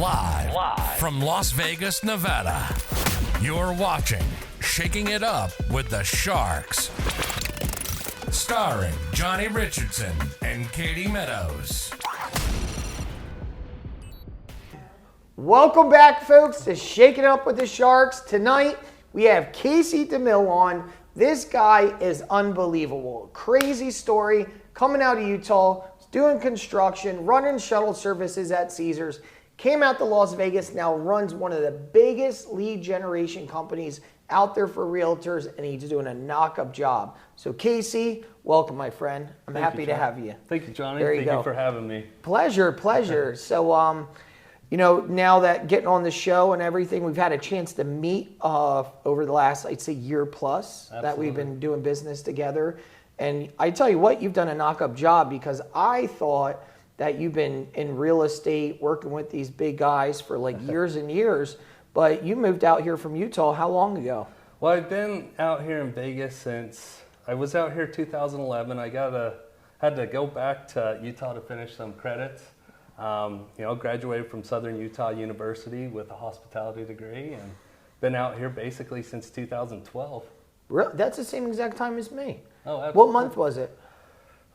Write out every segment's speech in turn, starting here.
Live from Las Vegas, Nevada. You're watching Shaking It Up with the Sharks. Starring Johnny Richardson and Katie Meadows. Welcome back, folks, to Shaking It Up with the Sharks. Tonight, we have Casey DeMille on. This guy is unbelievable. Crazy story, coming out of Utah, doing construction, running shuttle services at Caesars. Came out to Las Vegas, now runs one of the biggest lead generation companies out there for realtors, and he's doing a knock-up job. So, Casey, welcome, my friend. I'm happy to have you. Thank you, Johnny. Thank you for having me. Pleasure. So, now that getting on the show and everything, we've had a chance to meet over the last, I'd say, year plus. Absolutely. That we've been doing business together. And I tell you what, you've done a knock-up job, because I thought that you've been in real estate working with these big guys for like years and years, but you moved out here from Utah how long ago? Well, I've been out here in Vegas since I was out here 2011. I had to go back to Utah to finish some credits. Graduated from Southern Utah University with a hospitality degree, and been out here basically since 2012. Really? That's the same exact time as me. Oh, absolutely. What month was it?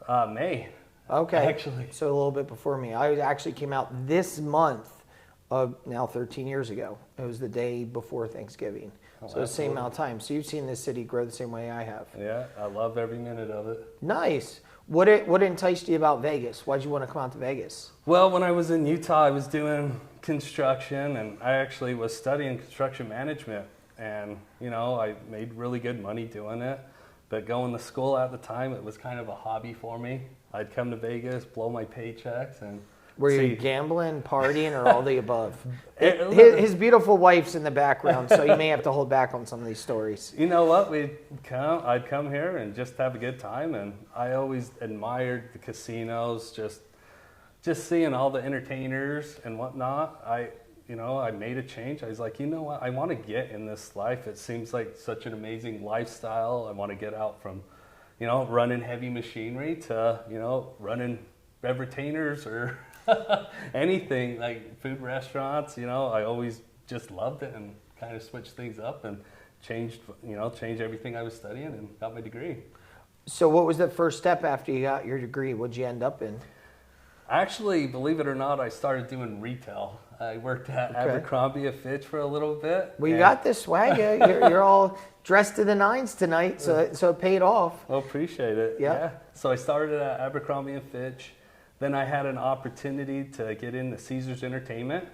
May. Okay. Actually. So a little bit before me. I actually came out this month, now 13 years ago. It was the day before Thanksgiving. So the same amount of time. So you've seen this city grow the same way I have. Yeah, I love every minute of it. Nice. What enticed you about Vegas? Why'd you want to come out to Vegas? Well, when I was in Utah, I was doing construction, and I actually was studying construction management. And, I made really good money doing it. But going to school at the time, it was kind of a hobby for me. I'd come to Vegas, blow my paychecks, and Were you gambling, partying, or all the above? His beautiful wife's in the background, so you may have to hold back on some of these stories. You know what? I'd come here and just have a good time, and I always admired the casinos, just seeing all the entertainers and whatnot. I made a change. I was like, you know what? I want to get in this life. It seems like such an amazing lifestyle. I want to get out from, running heavy machinery to, running retainers or anything like food restaurants. I always just loved it and kind of switched things up and changed everything I was studying and got my degree. So what was the first step after you got your degree? What'd you end up in? Actually, believe it or not, I started doing retail. I worked at Abercrombie & Fitch for a little bit. Well, you got this swag. You're all dressed to the nines tonight, so it paid off. Well, appreciate it. Yep. Yeah. So I started at Abercrombie & Fitch. Then I had an opportunity to get into Caesars Entertainment.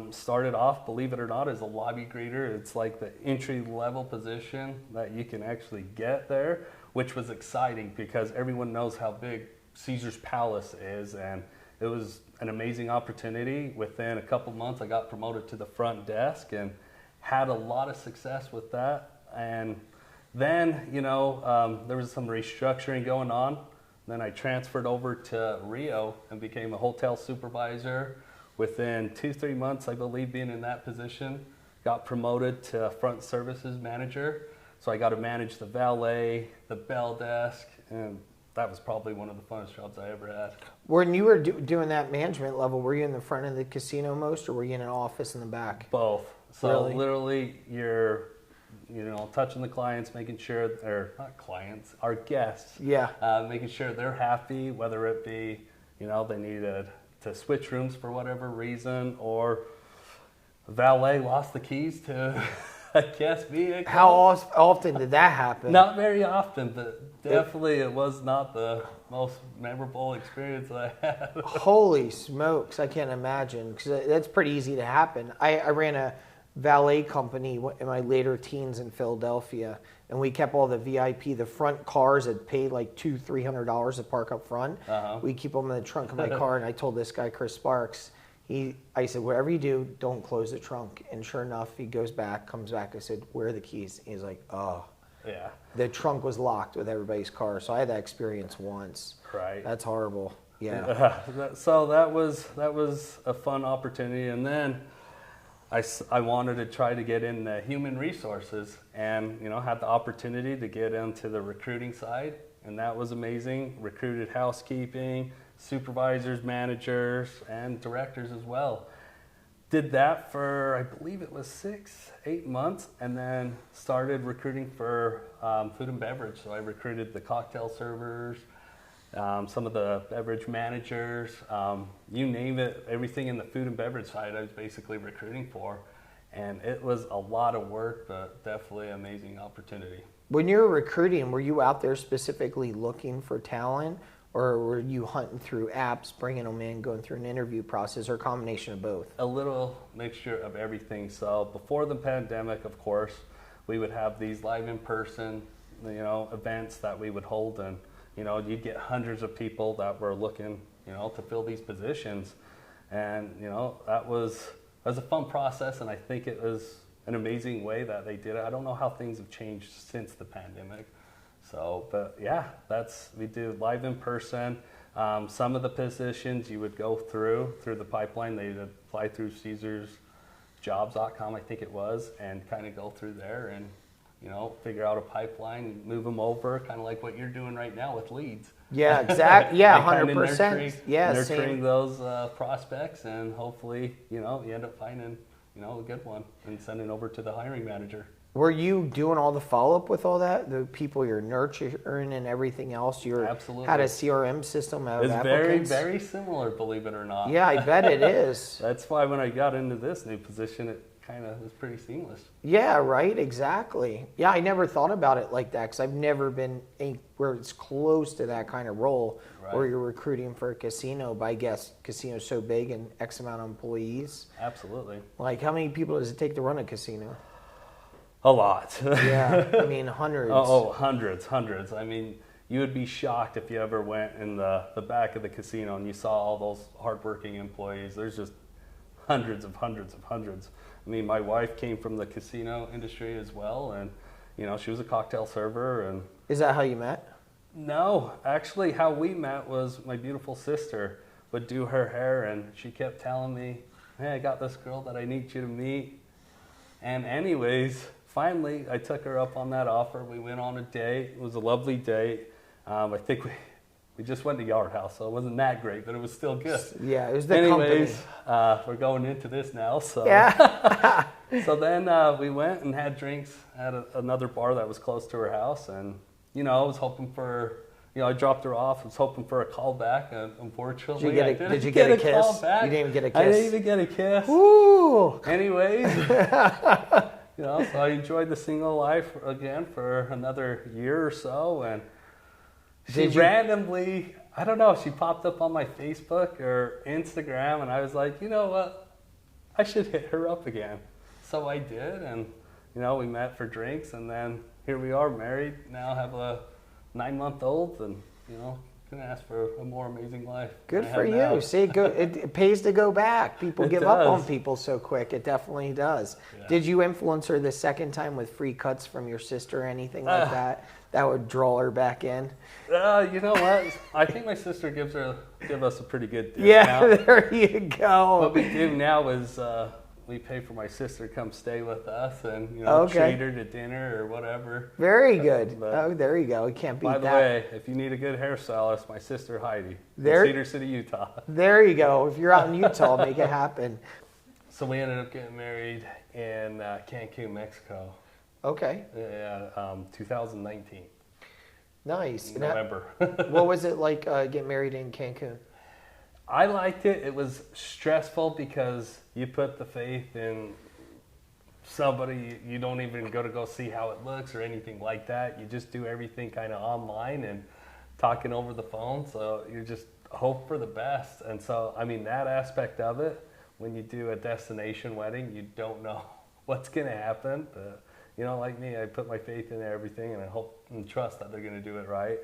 Started off, believe it or not, as a lobby greeter. It's like the entry-level position that you can actually get there, which was exciting because everyone knows how big Caesars Palace is, and it was an amazing opportunity. Within a couple months, I got promoted to the front desk and had a lot of success with that. And then, there was some restructuring going on. Then I transferred over to Rio and became a hotel supervisor. Within 2-3 months, I believe, being in that position, got promoted to front services manager. So I got to manage the valet, the bell desk, and that was probably one of the funnest jobs I ever had. When you were doing that management level, were you in the front of the casino most, or were you in an office in the back? Both. So Really? literally, you're, touching the clients, making sure, or not clients, our guests. Yeah. Making sure they're happy, whether it be, they needed to switch rooms for whatever reason, or valet lost the keys to a guest vehicle. How often did that happen? Not very often, but definitely it was not the most memorable experience I had. Holy smokes, I can't imagine, because that's pretty easy to happen. I ran a valet company in my later teens in Philadelphia, and we kept all the VIP, the front cars that paid like $200-$300 to park up front. We keep them in the trunk of my car, and I told this guy, Chris Sparks, I said, whatever you do, don't close the trunk. And sure enough, he comes back. I said, where are the keys? He's like, oh. Yeah. The trunk was locked with everybody's car. So I had that experience once. Right. That's horrible. Yeah. So that was a fun opportunity. And then I wanted to try to get into human resources and, had the opportunity to get into the recruiting side. And that was amazing. Recruited housekeeping, supervisors, managers, and directors as well. did that for, I believe it was 6-8 months, and then started recruiting for food and beverage. So I recruited the cocktail servers, some of the beverage managers, you name it, everything in the food and beverage side I was basically recruiting for. And it was a lot of work, but definitely an amazing opportunity. When you were recruiting, were you out there specifically looking for talent, or were you hunting through apps, bringing them in, going through an interview process, or a combination of both? A little mixture of everything. So before the pandemic, of course, we would have these live in-person, events that we would hold, and you'd get hundreds of people that were looking, to fill these positions, and that was a fun process, and I think it was an amazing way that they did it. I don't know how things have changed since the pandemic. So, but yeah, we do live in person. Some of the positions you would go through the pipeline. They'd apply through CaesarsJobs.com, I think it was, and kind of go through there and, figure out a pipeline, move them over, kind of like what you're doing right now with leads. Yeah, exactly. Yeah, 100%. Nurturing those prospects, and hopefully, you end up finding, a good one and sending over to the hiring manager. Were you doing all the follow-up with all that? The people you're nurturing and everything else? Absolutely. Had a CRM system of It's applicants? very, very similar, believe it or not. Yeah, I bet it is. That's why when I got into this new position, it kind of was pretty seamless. Yeah, right, exactly. Yeah, I never thought about it like that, because I've never been where it's close to that kind of role, right, where you're recruiting for a casino, but I guess casino's so big and X amount of employees. Absolutely. Like, how many people does it take to run a casino? A lot. Yeah, I mean, hundreds. Hundreds. I mean, you would be shocked if you ever went in the back of the casino and you saw all those hardworking employees. There's just hundreds. I mean, my wife came from the casino industry as well, and she was a cocktail server. And is that how you met? No, actually, how we met was my beautiful sister would do her hair, and she kept telling me, "Hey, I got this girl that I need you to meet." And anyways, finally, I took her up on that offer. We went on a date. It was a lovely date. I think we just went to Yard House, so it wasn't that great, but it was still good. Yeah, it was the company. We're going into this now. So yeah. So then we went and had drinks at another bar that was close to her house, and I was hoping for. I dropped her off. I was hoping for a call back, and unfortunately, did you get a kiss? Call back. You didn't even get a kiss. I didn't even get a kiss. Woo! Anyways, so I enjoyed the single life again for another year or so, and she randomly, I don't know, she popped up on my Facebook or Instagram, and I was like, you know what, I should hit her up again. So I did, and we met for drinks, and then here we are, married now, have a 9-month-old, and gonna ask for a more amazing life. Good for you. Now. See, it pays to go back. People give up on people so quick. It definitely does. Yeah. Did you influence her the second time with free cuts from your sister or anything like that? That would draw her back in. You know what? I think my sister give us a pretty good discount. Yeah, there you go. What we do now is we pay for my sister to come stay with us, and treat her to dinner or whatever. Very good. There you go. You can't beat that. By the way, if you need a good hairstylist, my sister Heidi, Cedar City, Utah. There you go. If you're out in Utah, make it happen. So we ended up getting married in Cancun, Mexico. Okay. Yeah, 2019. Nice. November. What was it like getting married in Cancun? I liked it. It was stressful because you put the faith in somebody. You don't even go see how it looks or anything like that. You just do everything kind of online and talking over the phone. So you just hope for the best. And so, I mean, that aspect of it, when you do a destination wedding, you don't know what's going to happen. But, like me, I put my faith in everything, and I hope and trust that they're going to do it right.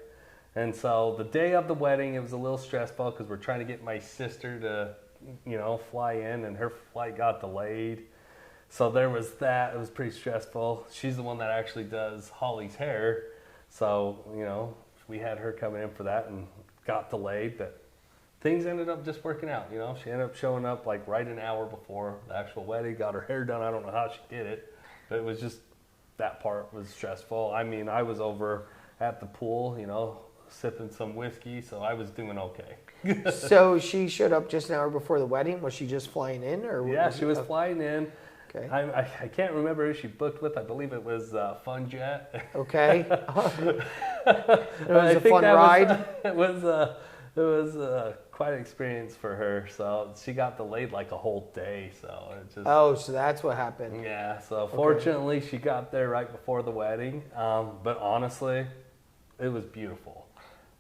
And so the day of the wedding, it was a little stressful because we're trying to get my sister to, fly in, and her flight got delayed. So there was that. It was pretty stressful. She's the one that actually does Holly's hair. So, we had her coming in for that and got delayed. But things ended up just working out, She ended up showing up like right an hour before the actual wedding, got her hair done. I don't know how she did it, but it was just, that part was stressful. I mean, I was over at the pool, sipping some whiskey, so I was doing okay. So she showed up just an hour before the wedding. Was she just flying in, or Yeah, she was flying in. Okay. I can't remember who she booked with. I believe it was FunJet. Okay. It was a fun ride. It was quite an experience for her. So she got delayed like a whole day. So it just. Oh, so that's what happened. Yeah. So fortunately, she got there right before the wedding. But honestly, it was beautiful.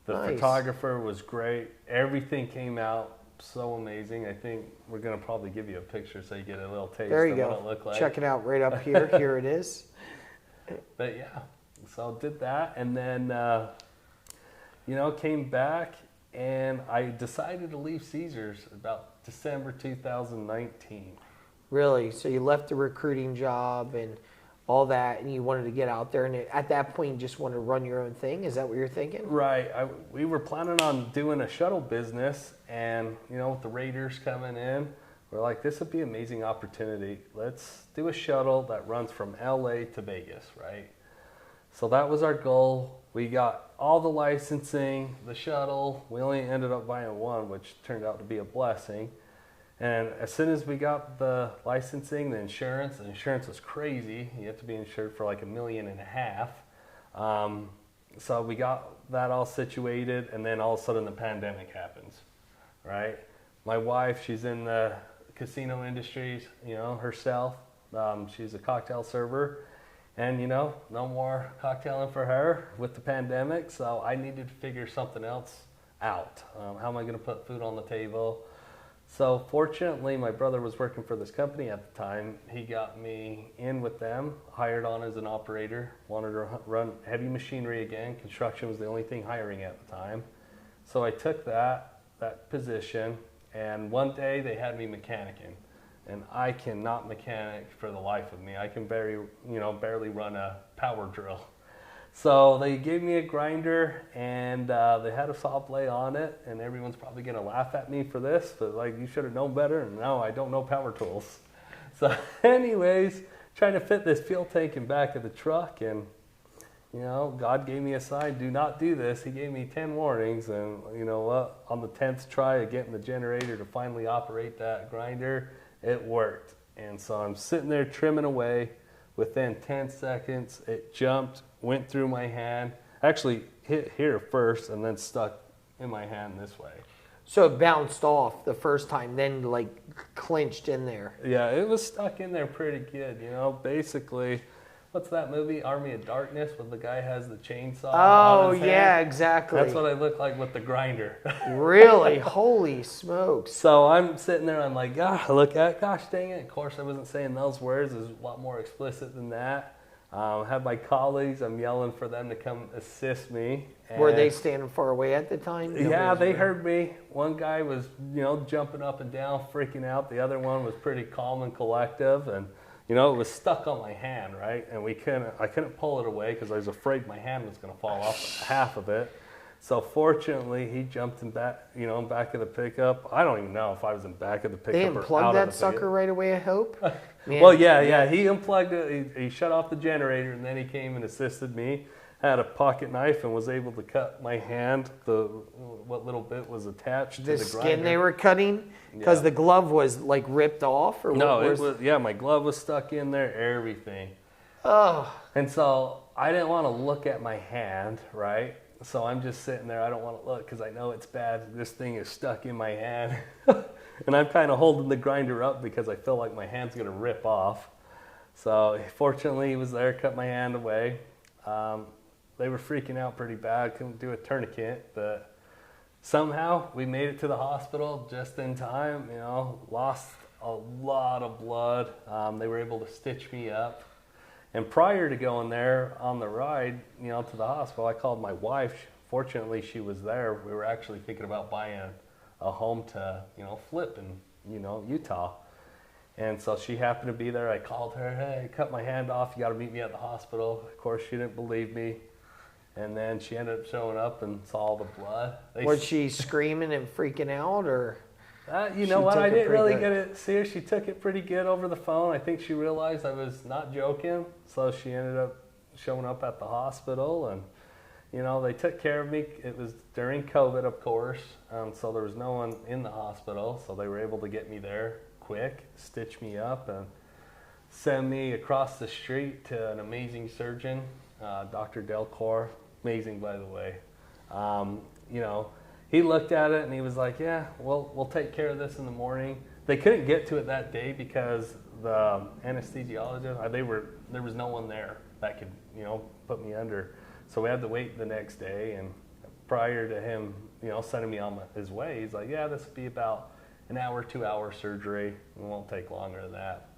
The photographer was great. Everything came out so amazing. I think we're going to probably give you a picture so you get a little taste There you of go. what it looked like. Check it out right up here. Here it is. But yeah, so did that, and then came back, and I decided to leave Caesars about December 2019. Really? So you left the recruiting job and all that, and you wanted to get out there, and at that point you just wanted to run your own thing? Is that what you're thinking? Right. We were planning on doing a shuttle business, and with the Raiders coming in, we're like, this would be an amazing opportunity. Let's do a shuttle that runs from LA to Vegas, right? So that was our goal. We got all the licensing, the shuttle. We only ended up buying one, which turned out to be a blessing. And as soon as we got the licensing, the insurance was crazy. You have to be insured for like $1.5 million. So we got that all situated, and then all of a sudden the pandemic happens, right? My wife, she's in the casino industries, herself. She's a cocktail server, and no more cocktailing for her with the pandemic. So I needed to figure something else out. How am I going to put food on the table? So fortunately, my brother was working for this company at the time. He got me in with them, hired on as an operator, wanted to run heavy machinery again. Construction was the only thing hiring at the time. So I took that position, and one day they had me mechanicing. And I cannot mechanic for the life of me. I can barely run a power drill. So they gave me a grinder, and they had a saw blade on it, and everyone's probably going to laugh at me for this, but you should have known better. And no, I don't know power tools. So anyways, trying to fit this fuel tank in back of the truck, and God gave me a sign, do not do this. He gave me 10 warnings, and you know what? On the 10th try of getting the generator to finally operate that grinder, it worked. And so I'm sitting there trimming away. Within 10 seconds, it jumped, went through my hand, actually hit here first, and then stuck in my hand this way. So it bounced off the first time, then clinched in there. Yeah, it was stuck in there pretty good. Basically, what's that movie, Army of Darkness, where the guy has the chainsaw on his hand? Yeah, exactly. That's what I look like with the grinder. Really? Holy smokes. So I'm sitting there, I'm like, gosh dang it. Of course, I wasn't saying those words. It was a lot more explicit than that. I had my colleagues, I'm yelling for them to come assist me. Were they standing far away at the time? Yeah, they heard me. One guy was, jumping up and down, freaking out. The other one was pretty calm and collective, and it was stuck on my hand, right? And I couldn't pull it away because I was afraid my hand was going to fall off, half of it. So fortunately, he jumped in back, back of the pickup. I don't even know if I was in back of the pickup. They or out unplugged of that the sucker pickup. right away, I hope? Well, yeah. He unplugged it. He shut off the generator, and then he came and assisted me. Had a pocket knife and was able to cut my hand, what little bit was attached to the grinder. The skin they were cutting? Because the glove was ripped off? Or no, it was, my glove was stuck in there, everything. Oh. And so I didn't want to look at my hand, right? So I'm just sitting there. I don't want to look because I know it's bad. This thing is stuck in my hand. And I'm kind of holding the grinder up because I feel like my hand's going to rip off. So fortunately, he was there, cut my hand away. They were freaking out pretty bad. Couldn't do a tourniquet, but somehow we made it to the hospital just in time. Lost a lot of blood. They were able to stitch me up. And prior to going there on the ride, to the hospital, I called my wife. Fortunately, she was there. We were actually thinking about buying a home to, flip in, Utah. And so she happened to be there. I called her, hey, cut my hand off. You got to meet me at the hospital. Of course, she didn't believe me. And then she ended up showing up and saw all the blood. Was she screaming and freaking out, or? You know what? I didn't really get to see her. She took it pretty good over the phone. I think she realized I was not joking. So she ended up showing up at the hospital. And, they took care of me. It was during COVID, of course, so there was no one in the hospital, so they were able to get me there quick, stitch me up, and send me across the street to an amazing surgeon, Dr. Delcor, amazing, by the way. He looked at it and he was like, yeah, we'll take care of this in the morning. They couldn't get to it that day because the anesthesiologist, there was no one there that could, put me under. So we had to wait the next day, and prior to him, sending me on his way, he's like, yeah, this will be about an hour, 2-hour surgery. It won't take longer than that.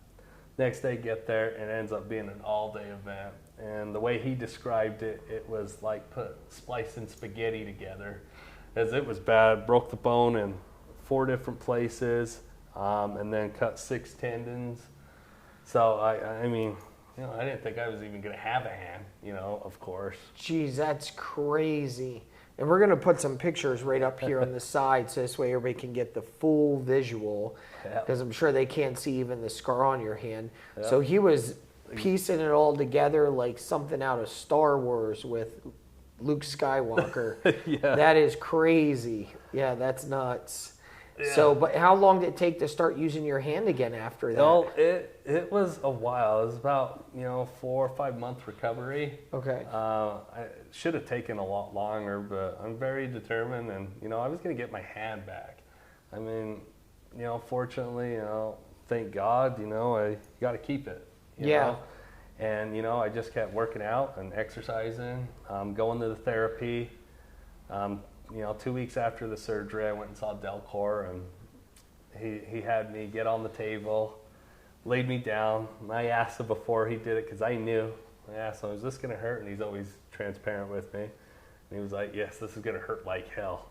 Next day, get there, and it ends up being an all-day event. And the way he described it, it was like splicing spaghetti together, as it was bad. Broke the bone in 4 different places, and then cut 6 tendons. So I mean, I didn't think I was even going to have a hand, of course. Geez, that's crazy. And we're going to put some pictures right up here on the side so this way everybody can get the full visual, because I'm sure they can't see even the scar on your hand. Yep. So he was piecing it all together like something out of Star Wars with Luke Skywalker. Yeah. That is crazy. Yeah, that's nuts. Yeah. So, but how long did it take to start using your hand again after that? Well, it was a while. It was about 4 or 5 month recovery. Okay. I should have taken a lot longer, but I'm very determined, and I was going to get my hand back. I mean, fortunately, thank God, I got to keep it. You know? And I just kept working out and exercising, going to the therapy. 2 weeks after the surgery, I went and saw Delcor, and he had me get on the table, laid me down. And I asked him before he did it, because I knew. I asked him, is this going to hurt? And he's always transparent with me. And he was like, yes, this is going to hurt like hell.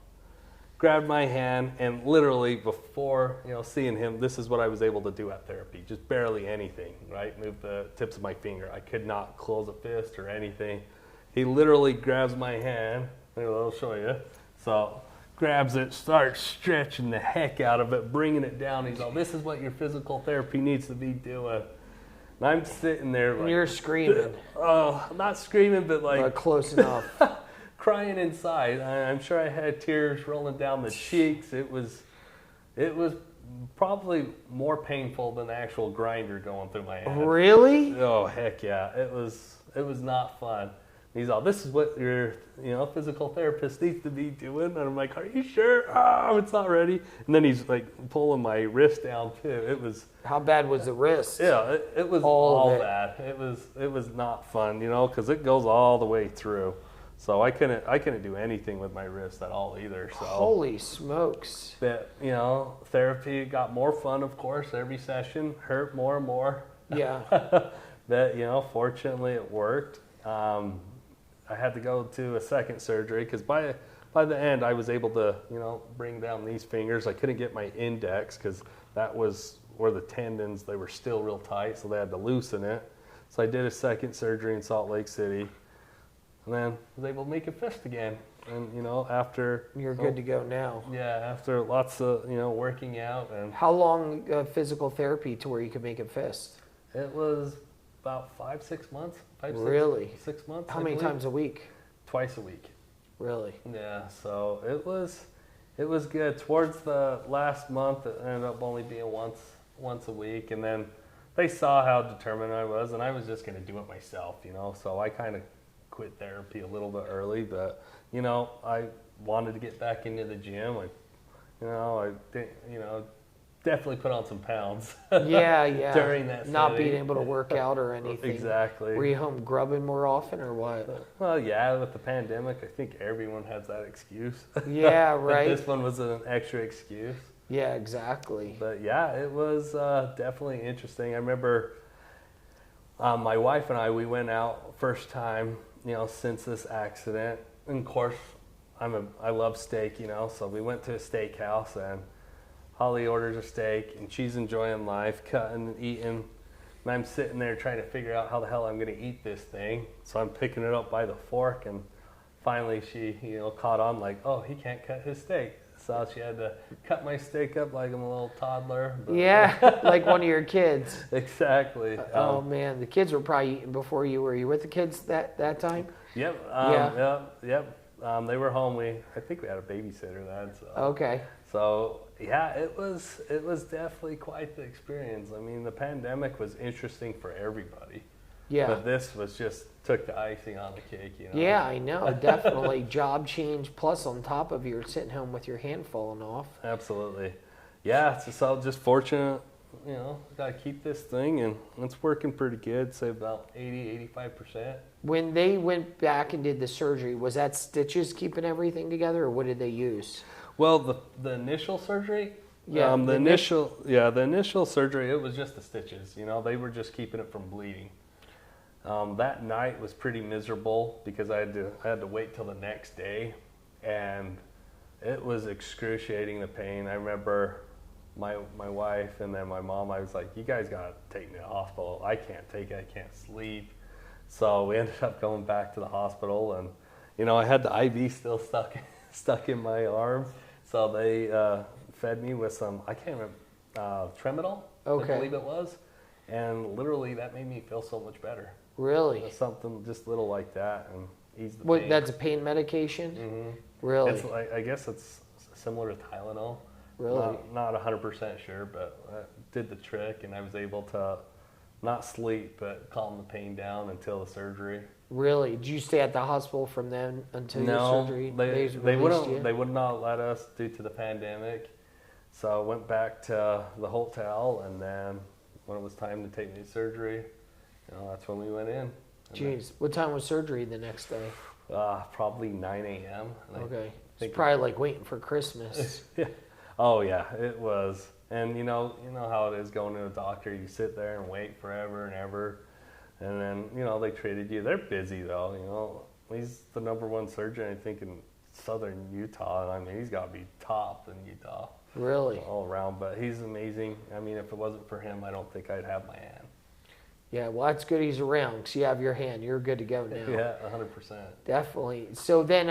Grabbed my hand, and literally before seeing him, this is what I was able to do at therapy. Just barely anything, right? Move the tips of my finger. I could not close a fist or anything. He literally grabs my hand. I'll show you. So grabs it, starts stretching the heck out of it, bringing it down. He's like, this is what your physical therapy needs to be doing. And I'm sitting there like... You're screaming. Oh, not screaming, but like... But close enough. Crying inside. I'm sure I had tears rolling down the cheeks. It was probably more painful than the actual grinder going through my head. Really? Oh, heck yeah. It was not fun. He's all, this is what your physical therapist needs to be doing. And I'm like, are you sure? Oh, it's not ready. And then he's like pulling my wrist down too. It was... How bad was the wrist? Yeah, it was all bad. It was not fun, because it goes all the way through. So I couldn't do anything with my wrist at all either. So holy smokes. But, therapy got more fun, of course. Every session hurt more and more. Yeah. But, fortunately it worked. I had to go to a second surgery because by the end I was able to, bring down these fingers. I couldn't get my index because that was where the tendons, they were still real tight, so they had to loosen it. So I did a second surgery in Salt Lake City, and then was able to make a fist again. And, after... You're good to go now. Yeah, after lots of, working out. And how long physical therapy to where you could make a fist? It was about 5-6 months. Really? 6 months. How many times a week? Twice a week. Really? Yeah, so it was good. Towards the last month, it ended up only being once a week, and then they saw how determined I was, and I was just going to do it myself, so I kind of quit therapy a little bit early, but, I wanted to get back into the gym. I definitely put on some pounds. Yeah. During that not being able to work out or anything. Exactly. Were you home grubbing more often or what? Well, yeah, with the pandemic, I think everyone has that excuse. Yeah, right. But this one was an extra excuse. Yeah, exactly. But yeah, it was definitely interesting. I remember my wife and we went out first time, since this accident. And of course, I love steak, so we went to a steakhouse, and Holly orders a steak, and she's enjoying life, cutting and eating. And I'm sitting there trying to figure out how the hell I'm going to eat this thing. So I'm picking it up by the fork, and finally she, caught on like, oh, he can't cut his steak. So she had to cut my steak up like I'm a little toddler. But Yeah, like one of your kids. Exactly. Oh man, the kids were probably eating before you. Were you with the kids that time? Yep. Yep. They were home. I think we had a babysitter then. So. Okay. So yeah, it was definitely quite the experience. I mean, the pandemic was interesting for everybody. Yeah. But this was just took the icing on the cake, you know. Yeah, I know. Definitely job change. Plus, on top of you're sitting home with your hand falling off. Absolutely. Yeah, so just fortunate, you know, got to keep this thing, and it's working pretty good, say about 80-85%. When they went back and did the surgery, was that stitches keeping everything together, or what did they use? Well, the initial surgery, Yeah, the initial surgery, it was just the stitches. You know, they were just keeping it from bleeding. That night was pretty miserable because I had to wait till the next day, and it was excruciating, the pain. I remember my wife and then my mom. I was like, "You guys gotta take me to the hospital. I can't take it. I can't sleep." So we ended up going back to the hospital, and you know, I had the IV still stuck in my arm. So they fed me with some, I can't remember, Tramadol, Okay. I believe it was. And literally that made me feel so much better. Really? Something just little like that and ease the What? pain. That's a pain medication? Mm-hmm. Really? It's like, I guess it's similar to Tylenol. Really? Not 100% sure, but it did the trick, and I was able to not sleep, but calm the pain down until the surgery. Really? Did you stay at the hospital from then until your surgery? They would not let us due to the pandemic. So I went back to the hotel, and then when it was time to take me to surgery, you know, that's when we went in. Jeez, what time was surgery the next day? Probably 9 a.m. Okay, it's probably like waiting for Christmas. Yeah. Oh yeah, it was. And you know how it is going to a doctor. You sit there and wait forever and ever, and then you know they treated you. They're busy though. You know, he's the #1 surgeon I think in southern Utah. I mean, he's got to be top in Utah. Really? All around, but he's amazing. I mean, if it wasn't for him, I don't think I'd have my hand. Yeah, well, that's good he's around because you have your hand. You're good to go now. Yeah, 100%. Definitely. So then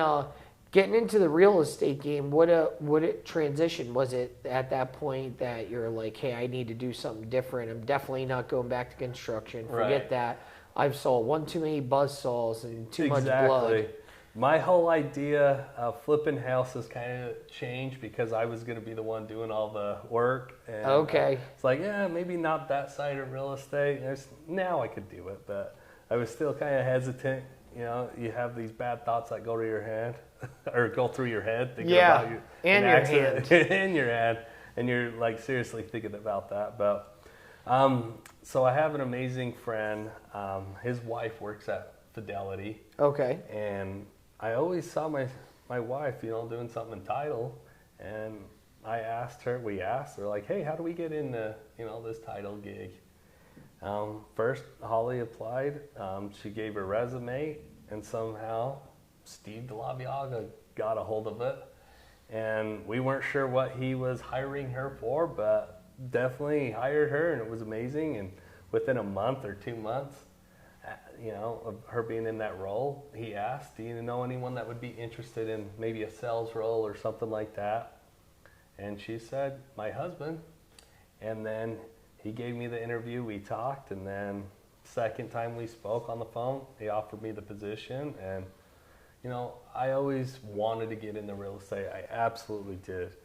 getting into the real estate game, what it transition? Was it at that point that you're like, hey, I need to do something different. I'm definitely not going back to construction. Forget Right. that. I've saw one too many buzzsaws and too much blood. My whole idea of flipping houses kind of changed because I was going to be the one doing all the work. And Okay. It's like, yeah, maybe not that side of real estate. Now I could do it, but I was still kind of hesitant. You know, you have these bad thoughts that go to your head or go through your head. Thinking about you, and your hand. in your head. And you're like seriously thinking about that. But so I have an amazing friend. His wife works at Fidelity. Okay. And I always saw my wife, you know, doing something entitled, and we asked her, like, hey, how do we get into, you know, this title gig? First, Holly applied. She gave her resume, and somehow Steve DeLaviaga got a hold of it. And we weren't sure what he was hiring her for, but definitely hired her, and it was amazing. And within a month or 2 months, you know, of her being in that role, he asked, do you know anyone that would be interested in maybe a sales role or something like that? And she said, my husband. And then he gave me the interview, we talked, and then second time we spoke on the phone, he offered me the position. And, you know, I always wanted to get into real estate. I absolutely did.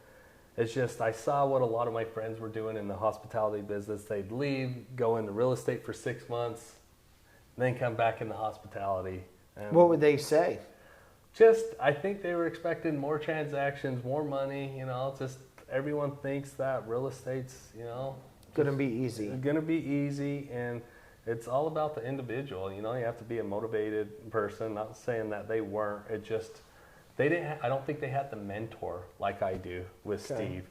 It's just I saw what a lot of my friends were doing in the hospitality business. They'd leave, go into real estate for 6 months, then come back into hospitality. And What would they say? just, I think they were expecting more transactions, more money, you know, just everyone thinks that real estate's, you know, Gonna be easy. gonna be easy, and it's all about the individual, you know, you have to be a motivated person, not saying that they weren't, it just, I don't think they had the mentor like I do with Okay. Steve.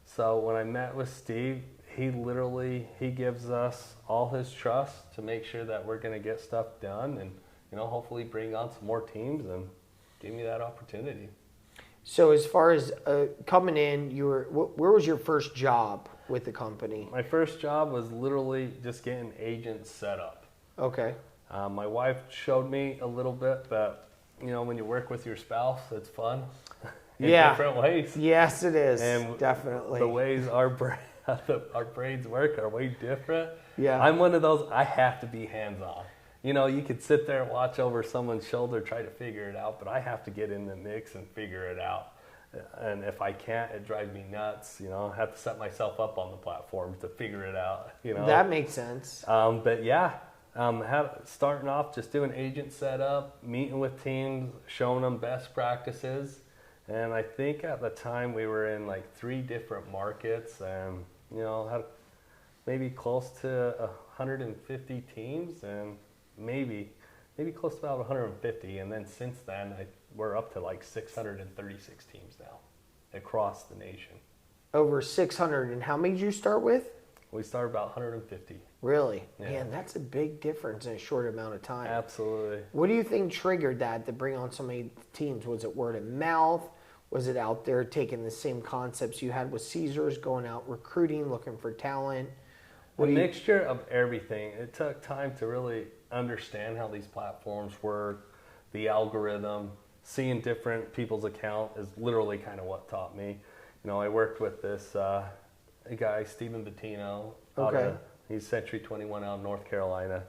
So when I met with Steve, he gives us all his trust to make sure that we're going to get stuff done and, you know, hopefully bring on some more teams and give me that opportunity. So as far as coming in, where was your first job with the company? My first job was literally just getting agents set up. Okay. My wife showed me a little bit, but, you know, when you work with your spouse, it's fun. in different ways. Yes, it is. And definitely. The ways our brains work are way different. Yeah. I'm one of those, I have to be hands-on. You know, you could sit there and watch over someone's shoulder, try to figure it out, but I have to get in the mix and figure it out. And if I can't, it drives me nuts. You know, I have to set myself up on the platform to figure it out. You know, that makes sense. But yeah, starting off just doing agent setup, meeting with teams, showing them best practices. And I think at the time we were in like 3 different markets, and you know, had maybe close to 150 teams, and maybe close to about 150. And then since then, we're up to like 636 teams now across the nation. Over 600. And how many did you start with? We started about 150. Really? Yeah. Man, that's a big difference in a short amount of time. Absolutely. What do you think triggered that to bring on so many teams? Was it word of mouth? Was it out there taking the same concepts you had with Caesars, going out recruiting, looking for talent? A mixture of everything. It took time to really understand how these platforms work, the algorithm. Seeing different people's account is literally kind of what taught me. You know, I worked with this guy, Stephen Bettino. Okay. He's Century 21 out in North Carolina.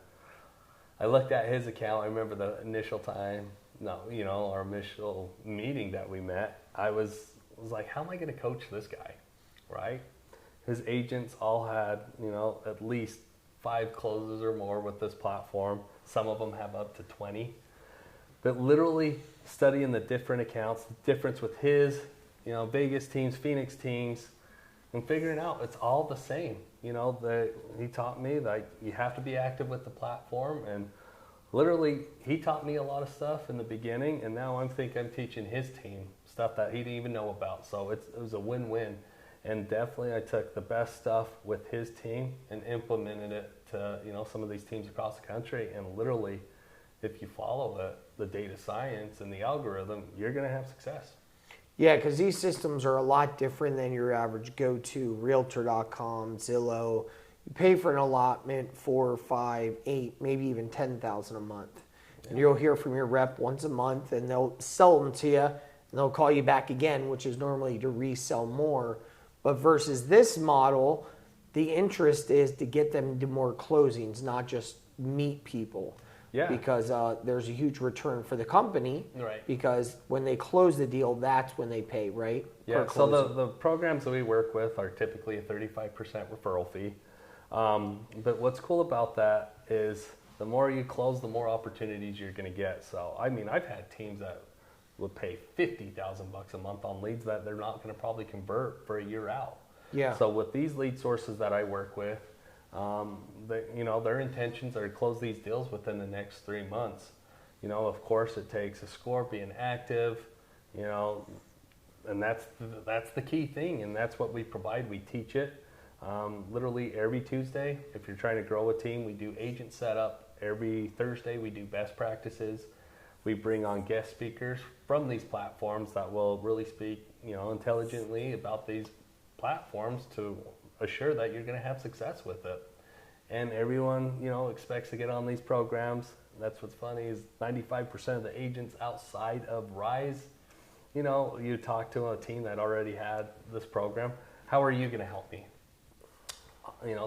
I looked at his account. I remember the initial time, our initial meeting that we met. I was like, how am I going to coach this guy, right? His agents all had, at least 5 closes or more with this platform. Some of them have up to 20. But literally studying the different accounts, the difference with his, Vegas teams, Phoenix teams, and figuring out it's all the same. He taught me that you have to be active with the platform, and literally he taught me a lot of stuff in the beginning, and now I'm teaching his team stuff that he didn't even know about. So it was a win-win. And definitely I took the best stuff with his team and implemented it to, some of these teams across the country. And literally, if you follow the data science and the algorithm, you're going to have success. Yeah, because these systems are a lot different than your average go-to Realtor.com, Zillow. You pay for an allotment 4, 5, 8, maybe even 10,000 a month. Yeah. And you'll hear from your rep once a month, and they'll sell them to you, and they'll call you back again, which is normally to resell more. But versus this model, the interest is to get them to more closings, not just meet people. Yeah. Because there's a huge return for the company. Right. Because when they close the deal, that's when they pay, right? Yeah. So the programs that we work with are typically a 35% referral fee. But what's cool about that is the more you close, the more opportunities you're going to get. So, I've had teams that would pay $50,000 a month on leads that they're not going to probably convert for a year out. Yeah. So with these lead sources that I work with, their intentions are to close these deals within the next 3 months. Of course, it takes a score, being active, and that's the key thing, and that's what we provide. We teach it literally every Tuesday. If you're trying to grow a team, we do agent setup. Every Thursday, we do best practices. We bring on guest speakers from these platforms that will really speak, intelligently about these platforms to assure that you're going to have success with it. And everyone, expects to get on these programs. That's what's funny is 95% of the agents outside of Rise, you talk to a team that already had this program. How are you going to help me?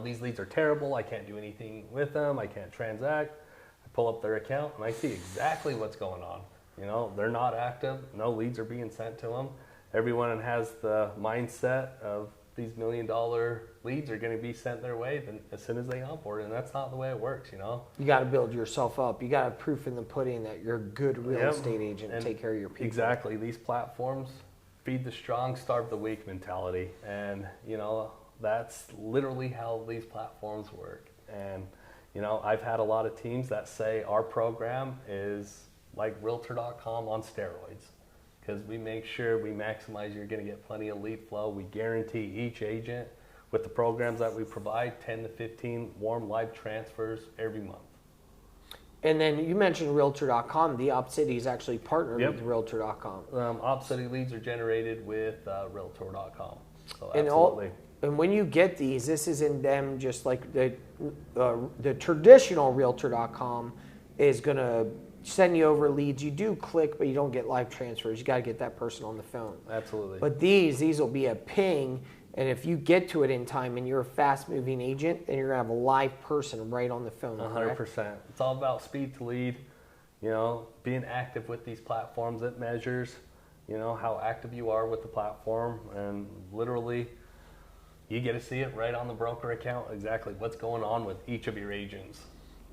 These leads are terrible. I can't do anything with them. I can't transact. Pull up their account and I see exactly what's going on. They're not active. No leads are being sent to them. Everyone has the mindset of these $1 million leads are going to be sent their way as soon as they onboard, and that's not the way it works. You got to build yourself up. You got to have proof in the pudding that you're a good real estate agent and take care of your people. Exactly. These platforms feed the strong, starve the weak mentality, and that's literally how these platforms work. And I've had a lot of teams that say our program is like Realtor.com on steroids, because we make sure we maximize, you're going to get plenty of lead flow. We guarantee each agent with the programs that we provide 10 to 15 warm live transfers every month. And then you mentioned Realtor.com. The OpCity is actually partnered with Realtor.com. OpCity leads are generated with Realtor.com. So and absolutely. And when you get these, this isn't them just like the traditional Realtor.com is going to send you over leads. You do click, but you don't get live transfers. You got to get that person on the phone. Absolutely. But these will be a ping, and if you get to it in time and you're a fast-moving agent, then you're going to have a live person right on the phone. 100%. It's all about speed to lead, being active with these platforms. It measures, how active you are with the platform, and literally you get to see it right on the broker account, exactly what's going on with each of your agents.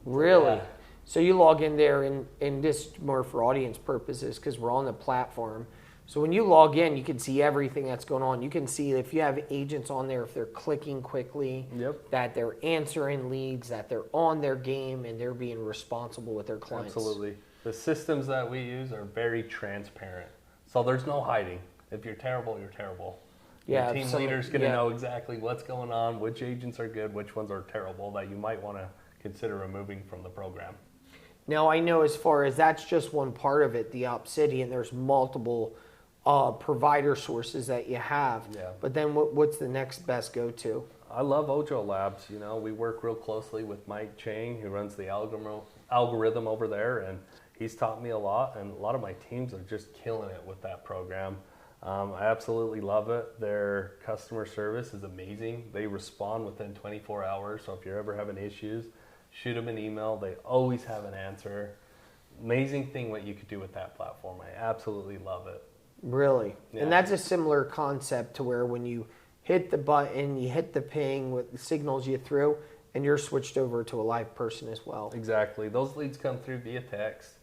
Really? Yeah. So you log in there, and this more for audience purposes because we're on the platform. So when you log in, you can see everything that's going on. You can see if you have agents on there, if they're clicking quickly, that they're answering leads, that they're on their game, and they're being responsible with their clients. Absolutely. The systems that we use are very transparent. So there's no hiding. If you're terrible, you're terrible. Yeah, your team leader's going to know exactly what's going on, which agents are good, which ones are terrible that you might want to consider removing from the program. Now, I know as far as that's just one part of it, the Obsidian, there's multiple provider sources that you have. Yeah. But then what's the next best go-to? I love Ojo Labs. We work real closely with Mike Chang, who runs the algorithm over there, and he's taught me a lot, and a lot of my teams are just killing it with that program. I absolutely love it. Their customer service is amazing. They respond within 24 hours, so if you're ever having issues, shoot them an email. They always have an answer. Amazing thing what you could do with that platform. I absolutely love it. Really? Yeah. And that's a similar concept to where when you hit the button, you hit the ping with the signals you through, and you're switched over to a live person as well. Exactly. Those leads come through via text.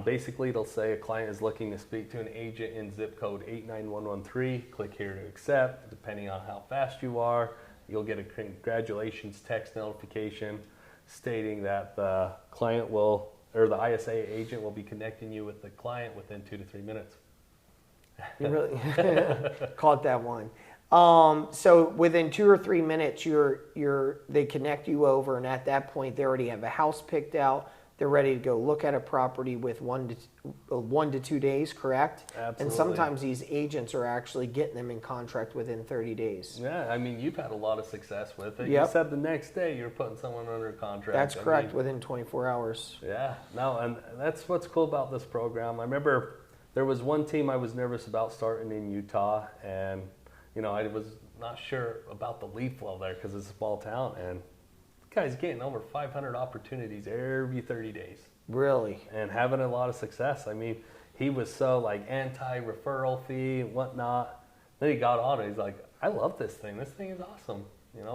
Basically, it'll say a client is looking to speak to an agent in zip code 89113. Click here to accept. Depending on how fast you are, you'll get a congratulations text notification stating that the client will, or the ISA agent will be connecting you with the client within 2 to 3 minutes. You really caught that one. So within 2 or 3 minutes, they connect you over, and at that point, they already have a house picked out. They're ready to go look at a property with 1 to 2 days, correct? Absolutely. And sometimes these agents are actually getting them in contract within 30 days. Yeah, you've had a lot of success with it. Yep. You said the next day you're putting someone under contract. That's correct, within 24 hours. Yeah, no, and that's what's cool about this program. I remember there was one team I was nervous about starting in Utah, and I was not sure about the lead flow there because it's a small town, and the guy's getting over 500 opportunities every 30 days. Really? And having a lot of success. He was so anti-referral fee and whatnot. Then he got on it. He's like, I love this thing. This thing is awesome.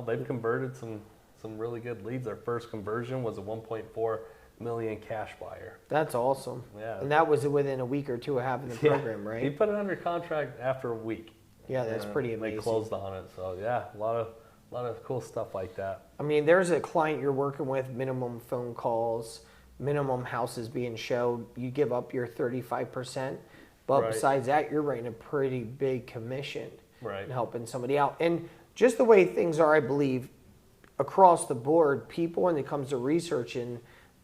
They've converted some really good leads. Their first conversion was a 1.4 million cash buyer. That's awesome. Yeah. And that was within a week or two of having the program, right? He put it under contract after a week. Yeah, that's pretty amazing. They closed on it. So yeah, a lot of cool stuff like that. There's a client you're working with, minimum phone calls, minimum houses being showed. You give up your 35%, but besides that, you're writing a pretty big commission and helping somebody out. And just the way things are, I believe, across the board, people, when it comes to researching,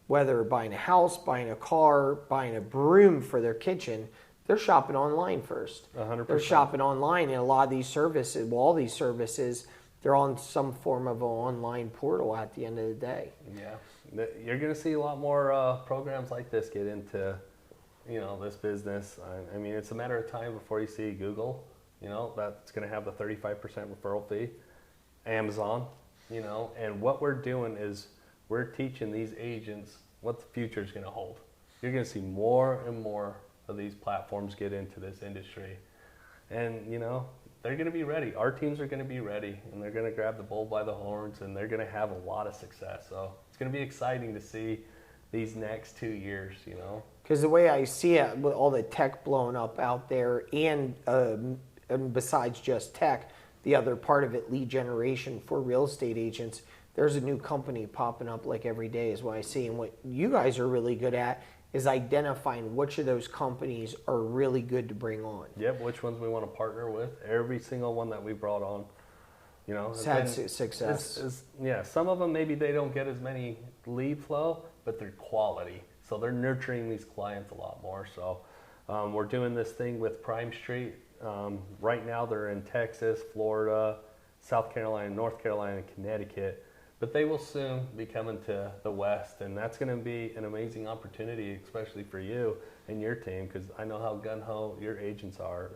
whether buying a house, buying a car, buying a broom for their kitchen, they're shopping online first. 100%. They're shopping online, and a lot of these services, all these services, they're on some form of an online portal at the end of the day. Yeah, you're going to see a lot more programs like this get into, this business. It's a matter of time before you see Google, that's going to have the 35% referral fee, Amazon, and what we're doing is we're teaching these agents what the future is going to hold. You're going to see more and more of these platforms get into this industry, and they're going to be ready. Our teams are going to be ready, and they're going to grab the bull by the horns, and they're going to have a lot of success. So it's going to be exciting to see these next 2 years, Because the way I see it, with all the tech blowing up out there, and besides just tech, the other part of it, lead generation for real estate agents, there's a new company popping up like every day is what I see. And what you guys are really good at is identifying which of those companies are really good to bring on. Yep, which ones we want to partner with. Every single one that we brought on, has had success. Some of them maybe they don't get as many lead flow, but they're quality. So they're nurturing these clients a lot more. So we're doing this thing with Prime Street. Right now they're in Texas, Florida, South Carolina, North Carolina, and Connecticut. But they will soon be coming to the West, and that's going to be an amazing opportunity, especially for you and your team, because I know how gung-ho your agents are,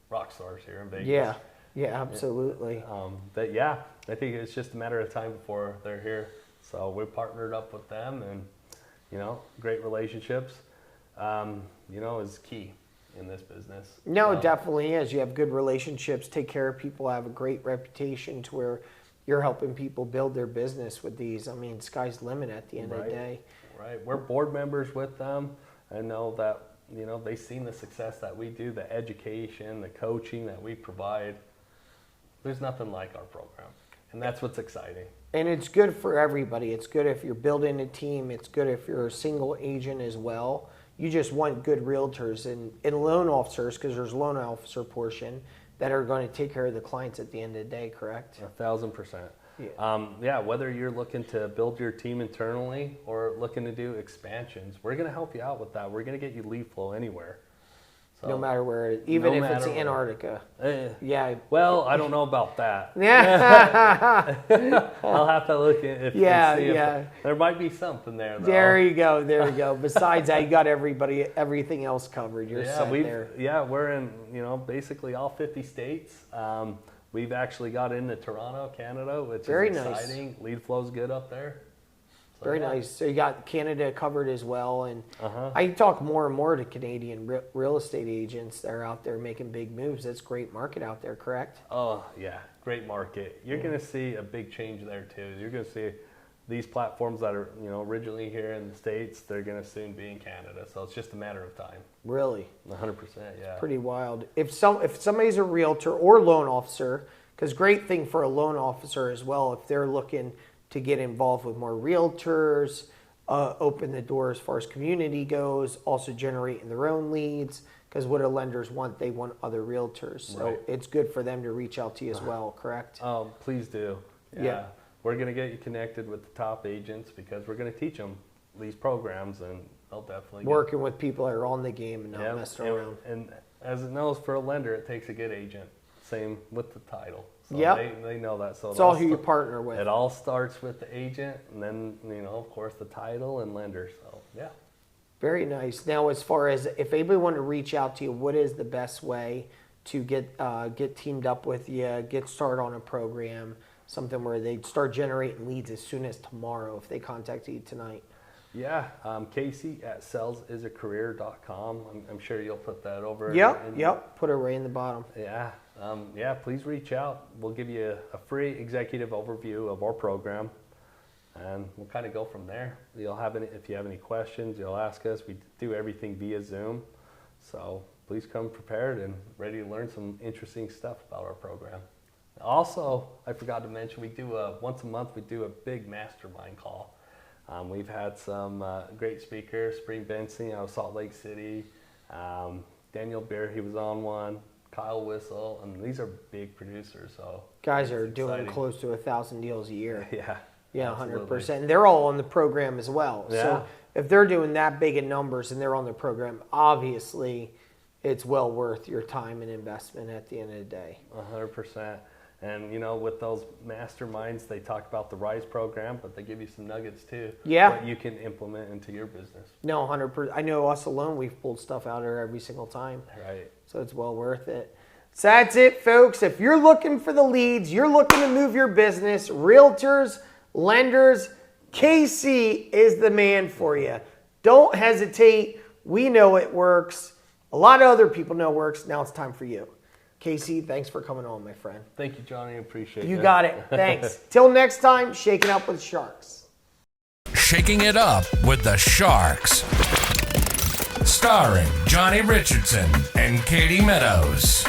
rock stars here in Vegas. Yeah, absolutely. But yeah, I think it's just a matter of time before they're here. So we partnered up with them, and great relationships, is key in this business. No, it definitely is. You have good relationships, take care of people, have a great reputation to where you're helping people build their business with these. I mean, sky's the limit at the end of the day. Right. We're board members with them. I know that, they've seen the success that we do, the education, the coaching that we provide. There's nothing like our program. And that's what's exciting. And it's good for everybody. It's good if you're building a team. It's good if you're a single agent as well. You just want good realtors and loan officers, because there's a loan officer portion, that are going to take care of the clients at the end of the day, correct? 1,000%. Yeah. Whether you're looking to build your team internally or looking to do expansions, we're going to help you out with that. We're going to get you lead flow anywhere. So, no matter where, even if it's Antarctica. Yeah. Well, I don't know about that. Yeah. I'll have to look at if there might be something there, though. There you go. Besides that, you got everything else covered. You're set there. Yeah, we're in, basically all 50 states. We've actually got into Toronto, Canada, which is exciting. Nice. Lead flow's good up there. So, very nice. So you got Canada covered as well. And I talk more and more to Canadian real estate agents that are out there making big moves. That's a great market out there, correct? Oh, yeah. Great market. You're going to see a big change there, too. You're going to see these platforms that are, originally here in the States, they're going to soon be in Canada. So it's just a matter of time. Really? 100%, yeah. Pretty wild. If somebody's a realtor or loan officer, because great thing for a loan officer as well, if they're looking to get involved with more realtors, open the door as far as community goes, also generating their own leads, because what do lenders want? They want other realtors. So it's good for them to reach out to you as well, correct? Please do. Yeah. We're going to get you connected with the top agents, because we're going to teach them these programs, and they'll definitely working with people that are on the game and not messing around. And as it knows, for a lender, it takes a good agent. Same with the title. So they know that. So it's all who you partner with. It all starts with the agent, and then, of course, the title and lender. So, yeah. Very nice. Now, as far as if anybody wanted to reach out to you, what is the best way to get teamed up with you, get started on a program, something where they start generating leads as soon as tomorrow if they contact you tonight? Yeah, Casey at salesisacareer.com. I'm sure you'll put that over. Yep. Put it right in the bottom. Yeah. Please reach out. We'll give you a free executive overview of our program, and we'll kind of go from there. If you have any questions, you'll ask us. We do everything via Zoom, so please come prepared and ready to learn some interesting stuff about our program. Also, I forgot to mention, once a month we do a big mastermind call. We've had some great speakers, Spring Benson out of Salt Lake City, Daniel Beer, he was on one, Kyle Whistle, and these are big producers. So guys are doing close to 1,000 deals a year. Yeah, 100%. And they're all on the program as well. Yeah. So if they're doing that big in numbers and they're on the program, obviously it's well worth your time and investment at the end of the day. 100%. And, with those masterminds, they talk about the RISE program, but they give you some nuggets too. Yeah. That you can implement into your business. No, 100%. I know us alone, we've pulled stuff out of there every single time. Right. So it's well worth it. So that's it, folks. If you're looking for the leads, you're looking to move your business, realtors, lenders, KC is the man for you. Don't hesitate. We know it works. A lot of other people know it works. Now it's time for you. Casey, thanks for coming on, my friend. Thank you, Johnny. I appreciate it. You got it. Thanks. Till next time, Shaking Up with Sharks. Shaking It Up with the Sharks. Starring Johnny Richardson and Katie Meadows.